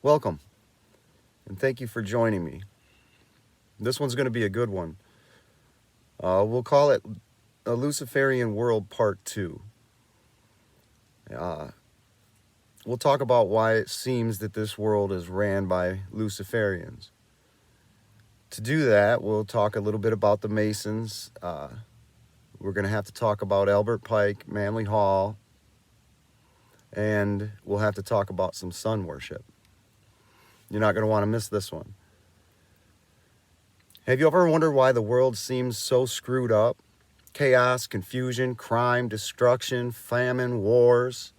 Welcome, and thank you for joining me. This one's going to be a good one. We'll call it a Luciferian World Part 2. Uh, we'll talk about why it seems that this world is ran by Luciferians. To do that, we'll talk a little bit about the Masons. We're going to have to talk about Albert Pike, Manly Hall, and we'll have to talk about some sun worship. You're not going to want to miss this one. Have you ever wondered why the world seems so screwed up? Chaos, confusion, crime, destruction, famine, wars.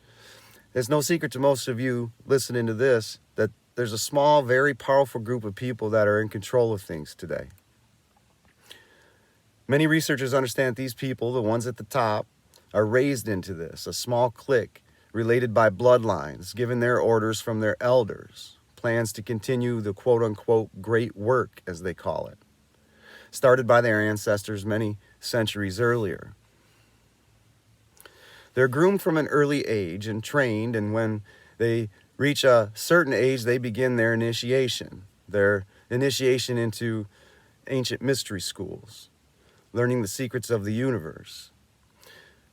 It's no secret to most of you listening to this that there's a small, very powerful group of people that are in control of things today. Many researchers understand that these people, the ones at the top, are raised into this, a small clique related by bloodlines, given their orders from their elders, plans to continue the quote-unquote great work, as they call it, started by their ancestors many centuries earlier. They're groomed from an early age and trained, and when they reach a certain age, they begin their initiation into ancient mystery schools, learning the secrets of the universe.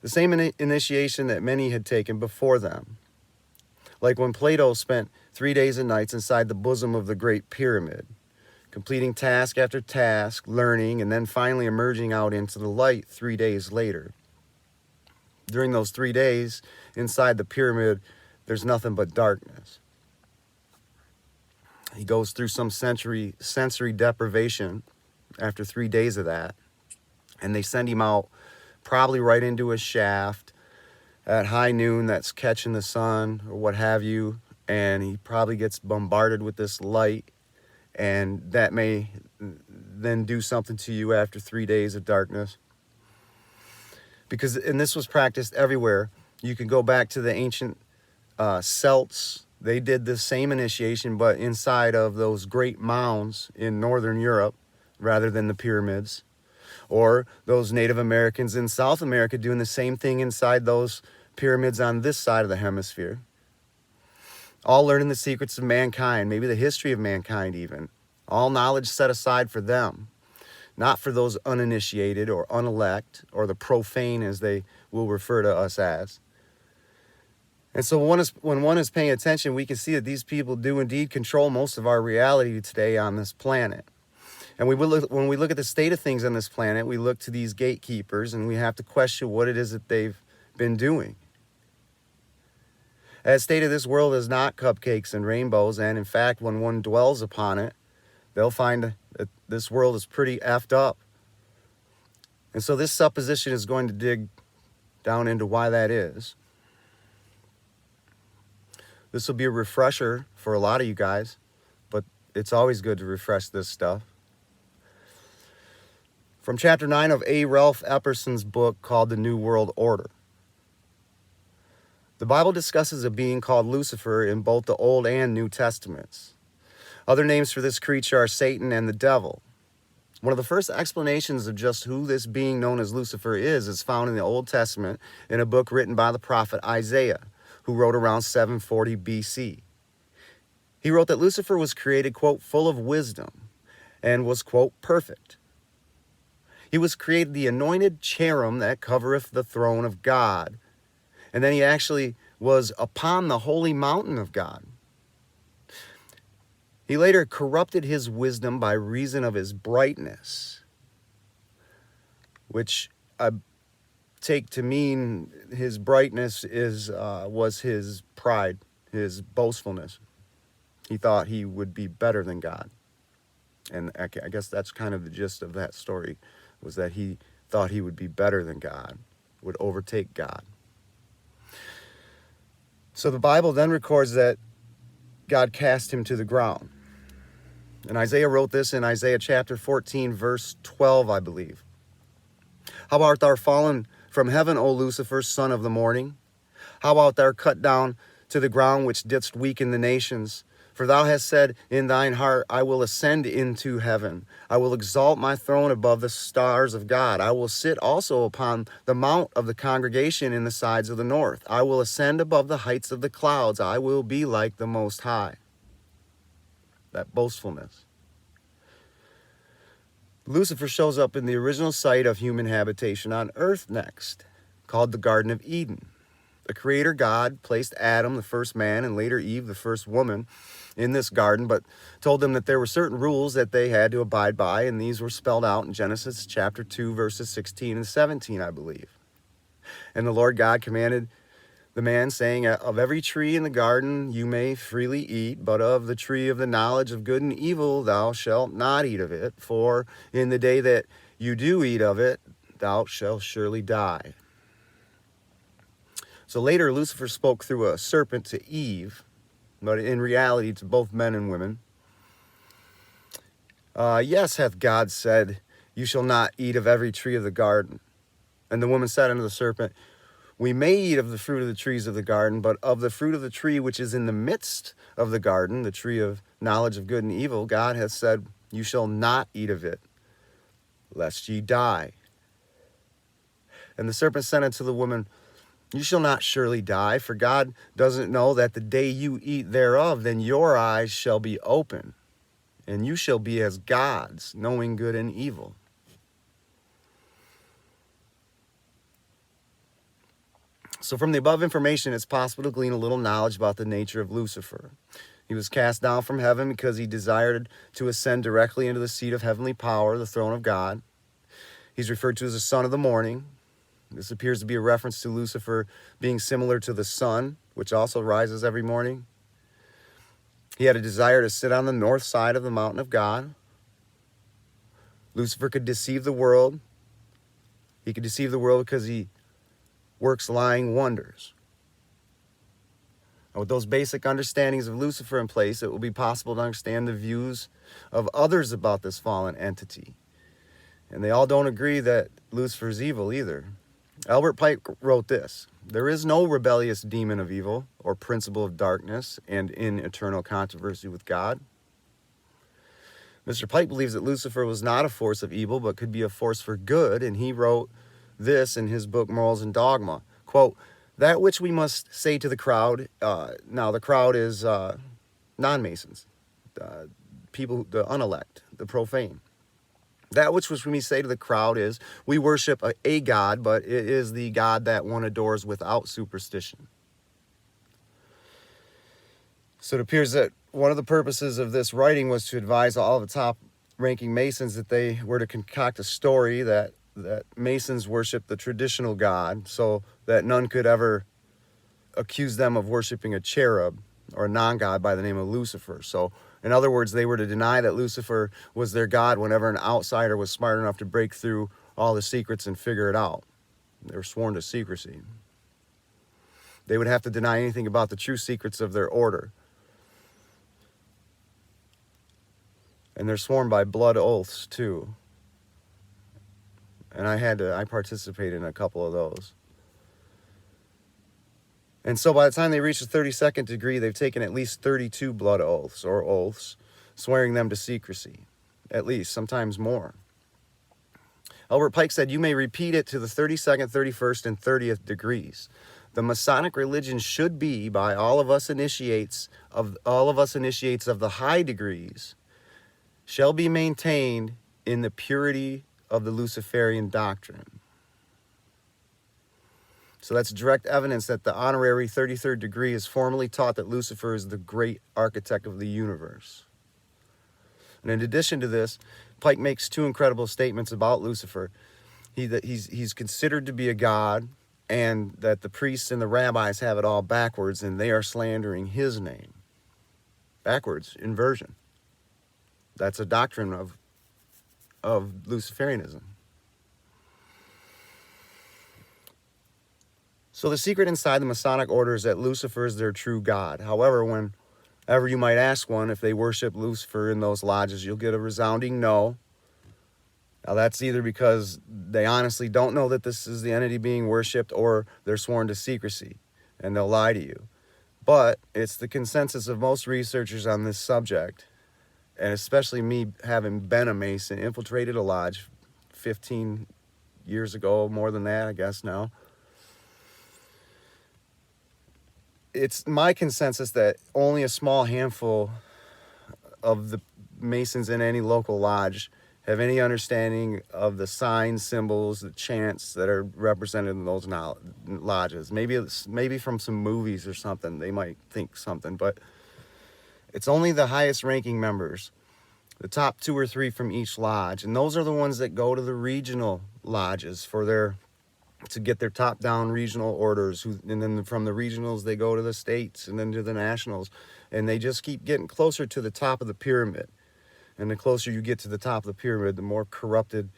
The same initiation that many had taken before them. Like when Plato spent 3 days and nights inside the bosom of the Great Pyramid, completing task after task, learning, and then finally emerging out into the light 3 days later. During those 3 days, inside the pyramid, there's nothing but darkness. He goes through some sensory deprivation after 3 days of that, and they send him out probably right into a shaft at high noon that's catching the sun or what have you, and he probably gets bombarded with this light, and that may then do something to you after 3 days of darkness. And this was practiced everywhere. You can go back to the ancient Celts. They did the same initiation, but inside of those great mounds in Northern Europe rather than the pyramids. Or those Native Americans in South America doing the same thing inside those pyramids on this side of the hemisphere. All learning the secrets of mankind, maybe the history of mankind even. All knowledge set aside for them, not for those uninitiated or unelect or the profane, as they will refer to us as. And so when one is paying attention, we can see that these people do indeed control most of our reality today on this planet. And when we look at the state of things on this planet, we look to these gatekeepers and we have to question what it is that they've been doing. As stated, this world is not cupcakes and rainbows, and in fact, when one dwells upon it, they'll find that this world is pretty effed up. And so this supposition is going to dig down into why that is. This will be a refresher for a lot of you guys, but it's always good to refresh this stuff. From chapter 9 of A. Ralph Epperson's book called The New World Order. The Bible discusses a being called Lucifer in both the Old and New Testaments. Other names for this creature are Satan and the devil. One of the first explanations of just who this being known as Lucifer is found in the Old Testament in a book written by the prophet Isaiah, who wrote around 740 BC. He wrote that Lucifer was created, quote, full of wisdom and was, quote, perfect. He was created the anointed cherub that covereth the throne of God. And then he actually was upon the holy mountain of God. He later corrupted his wisdom by reason of his brightness, which I take to mean his brightness was his pride, his boastfulness. He thought he would be better than God. And I guess that's kind of the gist of that story, was that he thought he would be better than God, would overtake God. So the Bible then records that God cast him to the ground. And Isaiah wrote this in Isaiah chapter 14, verse 12, I believe. How art thou fallen from heaven, O Lucifer, son of the morning? How art thou cut down to the ground, which didst weaken the nations? For thou hast said in thine heart, I will ascend into heaven. I will exalt my throne above the stars of God. I will sit also upon the mount of the congregation in the sides of the north. I will ascend above the heights of the clouds. I will be like the Most High. that boastfulness. Lucifer shows up in the original site of human habitation on earth next, called the Garden of Eden. The Creator God placed Adam, the first man, and later Eve, the first woman, in this garden, but told them that there were certain rules that they had to abide by, and these were spelled out in Genesis chapter 2, verses 16 and 17, I believe. And the Lord God commanded the man, saying, of every tree in the garden you may freely eat, but of the tree of the knowledge of good and evil thou shalt not eat of it, for in the day that you do eat of it, thou shalt surely die. So later Lucifer spoke through a serpent to Eve, but in reality to both men and women. Yes, hath God said, you shall not eat of every tree of the garden. And the woman said unto the serpent, we may eat of the fruit of the trees of the garden, but of the fruit of the tree which is in the midst of the garden, the tree of knowledge of good and evil, God hath said, you shall not eat of it, lest ye die. And the serpent said unto the woman, you shall not surely die, for God doesn't know that the day you eat thereof, then your eyes shall be open, and you shall be as gods, knowing good and evil. So from the above information, it's possible to glean a little knowledge about the nature of Lucifer. He was cast down from heaven because he desired to ascend directly into the seat of heavenly power, the throne of God. He's referred to as the son of the morning. This appears to be a reference to Lucifer being similar to the sun, which also rises every morning. He had a desire to sit on the north side of the mountain of God. Lucifer could deceive the world. He could deceive the world because he works lying wonders. And with those basic understandings of Lucifer in place, it will be possible to understand the views of others about this fallen entity. And they all don't agree that Lucifer is evil either. Albert Pike wrote this: there is no rebellious demon of evil or principle of darkness and in eternal controversy with God. Mr. Pike believes that Lucifer was not a force of evil, but could be a force for good, and he wrote this in his book, Morals and Dogma. Quote, that which we must say to the crowd, now the crowd is non-Masons, people, the unelect, the profane. That which we say to the crowd is, we worship a God, but it is the God that one adores without superstition. So it appears that one of the purposes of this writing was to advise all of the top-ranking Masons that they were to concoct a story that Masons worship the traditional God, so that none could ever accuse them of worshiping a cherub or a non-God by the name of Lucifer. So in other words, they were to deny that Lucifer was their God whenever an outsider was smart enough to break through all the secrets and figure it out. They were sworn to secrecy. They would have to deny anything about the true secrets of their order. And they're sworn by blood oaths too. And I participated in a couple of those. And so by the time they reach the 32nd degree, they've taken at least 32 blood oaths or oaths, swearing them to secrecy. At least, sometimes more. Albert Pike said, you may repeat it to the 32nd, 31st, and 30th degrees. The Masonic religion should be, by all of us initiates of the high degrees, shall be maintained in the purity of the Luciferian doctrine. So that's direct evidence that the honorary 33rd degree is formally taught that Lucifer is the great architect of the universe. And in addition to this, Pike makes two incredible statements about Lucifer. He's considered to be a god, and that the priests and the rabbis have it all backwards, and they are slandering his name. Backwards, inversion. That's a doctrine of Luciferianism. So the secret inside the Masonic order is that Lucifer is their true God. However, whenever you might ask one if they worship Lucifer in those lodges, you'll get a resounding no. Now that's either because they honestly don't know that this is the entity being worshipped, or they're sworn to secrecy, and they'll lie to you. But it's the consensus of most researchers on this subject, and especially me, having been a Mason, infiltrated a lodge 15 years ago, more than that, I guess now. It's my consensus that only a small handful of the Masons in any local lodge have any understanding of the signs, symbols, the chants that are represented in those lodges. Maybe from some movies or something, they might think something, but it's only the highest ranking members, the top 2 or 3 from each lodge, and those are the ones that go to the regional lodges to get their top-down regional orders, and then from the regionals they go to the states and then to the nationals, and they just keep getting closer to the top of the pyramid. And the closer you get to the top of the pyramid, the more corrupted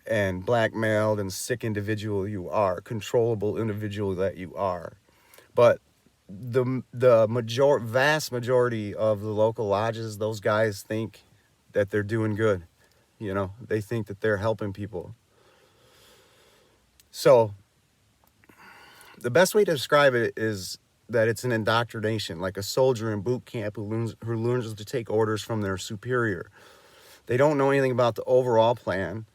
and blackmailed and sick individual you are, controllable individual that you are. But the vast majority of the local lodges, those guys think that they're doing good. You know, they think that they're helping people. So the best way to describe it is that it's an indoctrination, like a soldier in boot camp who learns to take orders from their superior. They don't know anything about the overall plan,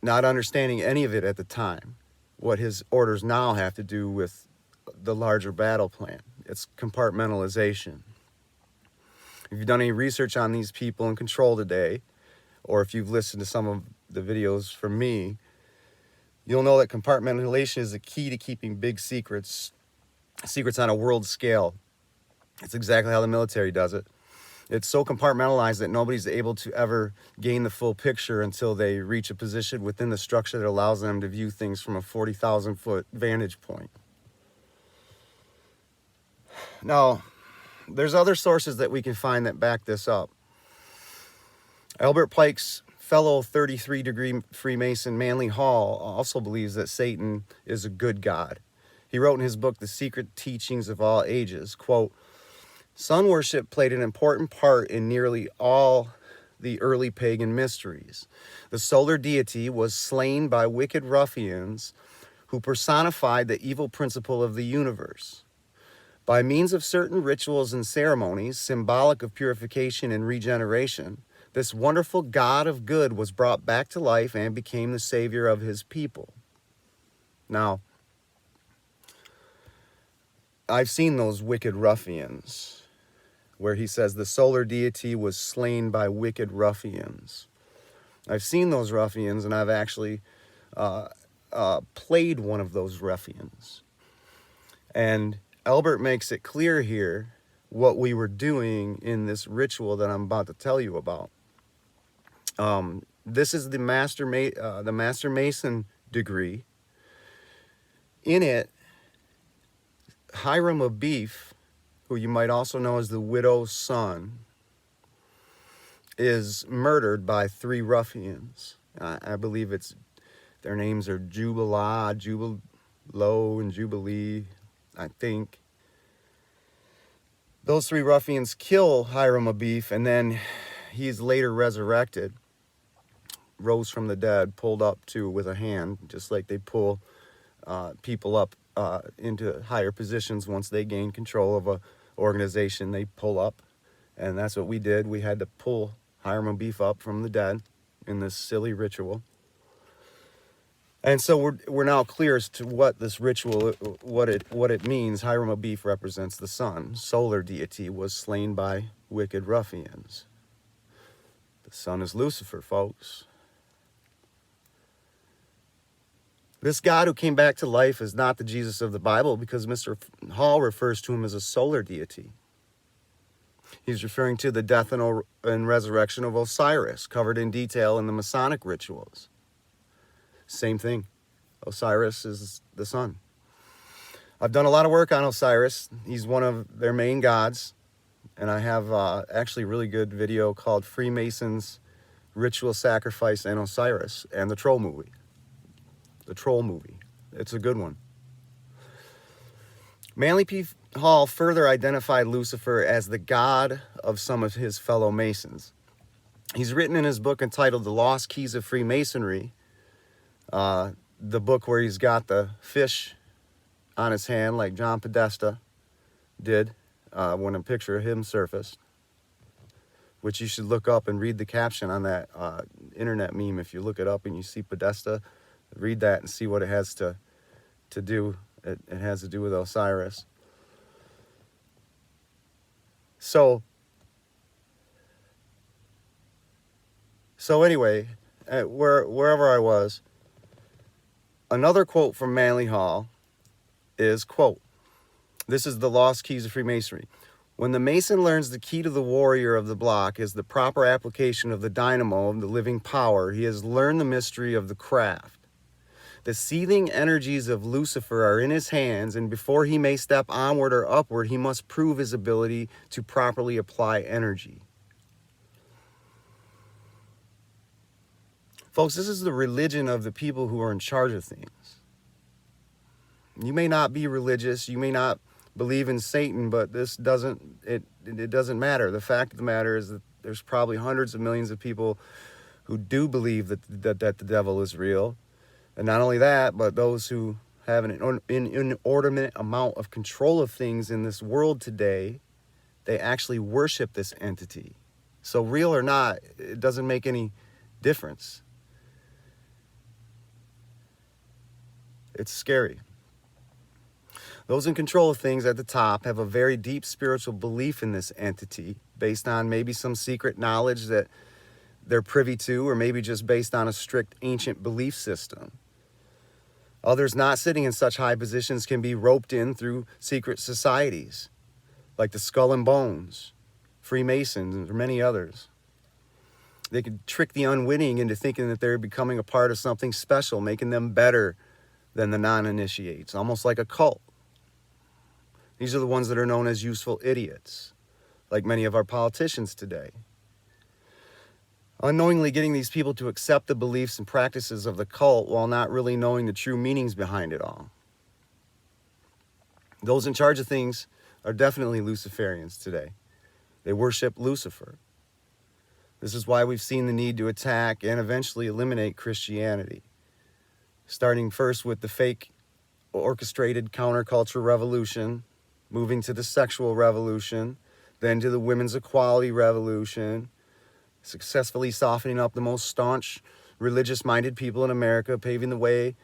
not understanding any of it at the time, what his orders now have to do with the larger battle plan. It's compartmentalization. If you've done any research on these people in control today, or if you've listened to some of the videos from me, you'll know that compartmentalization is the key to keeping big secrets on a world scale. It's exactly how the military does it. It's so compartmentalized that nobody's able to ever gain the full picture until they reach a position within the structure that allows them to view things from a 40,000-foot vantage point. Now, there's other sources that we can find that back this up. Albert Pike's fellow 33-degree Freemason Manly Hall also believes that Satan is a good god. He wrote in his book, The Secret Teachings of All Ages, quote, "Sun worship played an important part in nearly all the early pagan mysteries. The solar deity was slain by wicked ruffians who personified the evil principle of the universe. By means of certain rituals and ceremonies, symbolic of purification and regeneration, this wonderful God of good was brought back to life and became the savior of his people." Now, I've seen those wicked ruffians, where he says the solar deity was slain by wicked ruffians. I've seen those ruffians, and I've actually played one of those ruffians. And Albert makes it clear here what we were doing in this ritual that I'm about to tell you about. This is the Master Mason degree. In it, Hiram Abif, who you might also know as the widow's son, is murdered by 3 ruffians. I believe their names are Jubilo, and Jubilee, I think. Those 3 ruffians kill Hiram Abif, and then he's later resurrected, rose from the dead, pulled up too with a hand, just like they pull people up into higher positions once they gain control of a organization. They pull up, and that's what we did. We had to pull Hiram Abif up from the dead in this silly ritual. And so we're now clear as to what this ritual, what it means. Hiram Abif represents the sun. Solar deity was slain by wicked ruffians. The sun is Lucifer, folks. This God who came back to life is not the Jesus of the Bible, because Mr. Hall refers to him as a solar deity. He's referring to the death and resurrection of Osiris, covered in detail in the Masonic rituals. Same thing. Osiris is the sun. I've done a lot of work on Osiris. He's one of their main gods. And I have actually a really good video called Freemasons, Ritual Sacrifice, and Osiris, and the Troll movie. The Troll movie. It's a good one. Manly P. Hall further identified Lucifer as the god of some of his fellow Masons. He's written in his book entitled The Lost Keys of Freemasonry, the book where he's got the fish on his hand like John Podesta did when a picture of him surfaced, which you should look up and read the caption on that internet meme. If you look it up and you see Podesta, read that and see what it has to do. It has to do with Osiris. So So anyway, wherever I was, another quote from Manly Hall is, quote, "This is the lost keys of Freemasonry. When the Mason learns the key to the warrior of the block is the proper application of the dynamo of the living power, he has learned the mystery of the craft. The seething energies of Lucifer are in his hands, and before he may step onward or upward, he must prove his ability to properly apply energy." Folks, this is the religion of the people who are in charge of things. You may not be religious, you may not believe in Satan, but this doesn't matter. The fact of the matter is that there's probably hundreds of millions of people who do believe that the devil is real. And not only that, but those who have an inordinate amount of control of things in this world today, they actually worship this entity. So real or not, it doesn't make any difference. It's scary. Those in control of things at the top have a very deep spiritual belief in this entity, based on maybe some secret knowledge that they're privy to, or maybe just based on a strict ancient belief system. Others not sitting in such high positions can be roped in through secret societies, like the Skull and Bones, Freemasons, and many others. They can trick the unwitting into thinking that they're becoming a part of something special, making them better than the non-initiates, almost like a cult. These are the ones that are known as useful idiots, like many of our politicians today. Unknowingly getting these people to accept the beliefs and practices of the cult while not really knowing the true meanings behind it all. Those in charge of things are definitely Luciferians today. They worship Lucifer. This is why we've seen the need to attack and eventually eliminate Christianity, starting first with the fake orchestrated counterculture revolution, moving to the sexual revolution, then to the women's equality revolution, successfully softening up the most staunch religious-minded people in America, paving the way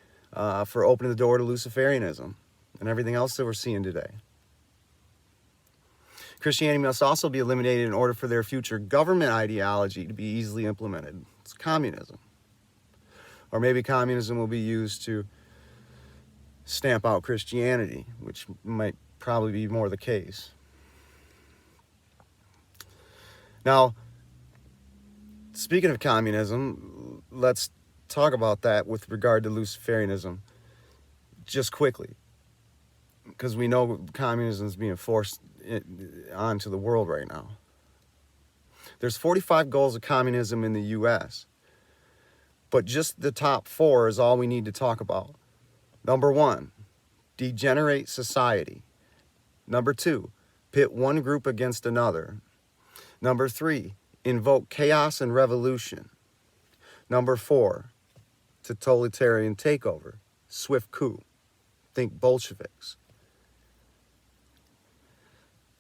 for opening the door to Luciferianism and everything else that we're seeing today. Christianity must also be eliminated in order for their future government ideology to be easily implemented. It's communism. Or maybe communism will be used to stamp out Christianity, which might probably be more the case. Now, speaking of communism, let's talk about that with regard to Luciferianism just quickly, because we know communism is being forced onto the world right now. There's 45 goals of communism in the U.S., but just the top 4 is all we need to talk about. Number 1, degenerate society. Number 2, pit one group against another. Number 3, invoke chaos and revolution. Number 4, totalitarian takeover, swift coup. Think Bolsheviks.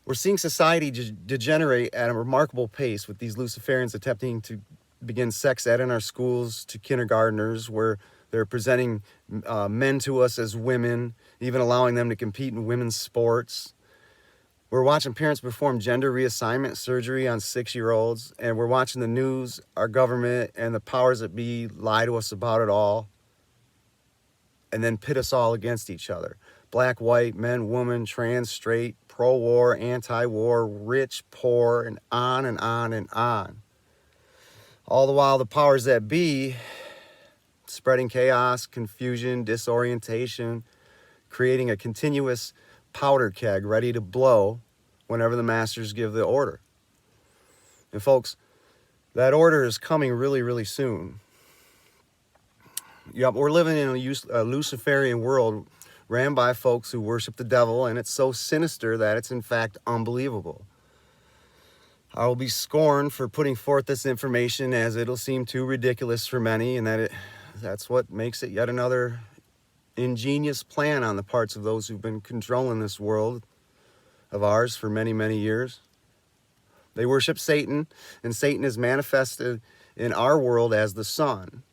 We're seeing society degenerate at a remarkable pace, with these Luciferians attempting to begin sex ed in our schools to kindergartners, where they're presenting men to us as women, even allowing them to compete in women's sports. We're watching parents perform gender reassignment surgery on 6-year-olds, and we're watching the news, our government, and the powers that be lie to us about it all, and then pit us all against each other. Black, white, men, woman, trans, straight, pro-war, anti-war, rich, poor, and on and on and on. All the while, the powers that be spreading chaos, confusion, disorientation, creating a continuous powder keg ready to blow whenever the masters give the order. And folks, that order is coming really, really soon. Yep, we're living in a Luciferian world ran by folks who worship the devil, and it's so sinister that it's in fact unbelievable. I will be scorned for putting forth this information, as it'll seem too ridiculous for many, and that's what makes it yet another ingenious plan on the parts of those who've been controlling this world of ours for many, many years. They worship Satan, and Satan is manifested in our world as the sun.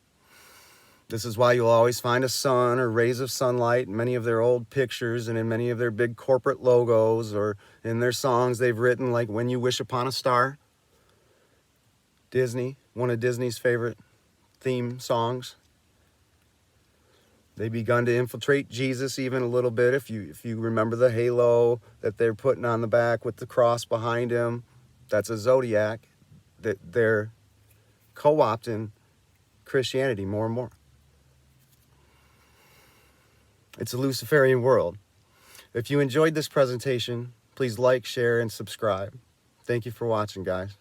This is why you'll always find a sun or rays of sunlight in many of their old pictures and in many of their big corporate logos, or in their songs they've written, like "When You Wish Upon a Star." Disney, one of Disney's favorite theme songs. They begun to infiltrate Jesus even a little bit. If you remember the halo that they're putting on the back with the cross behind him, that's a zodiac. That they're co-opting Christianity more and more. It's a Luciferian world. If you enjoyed this presentation, please like, share, and subscribe. Thank you for watching, guys.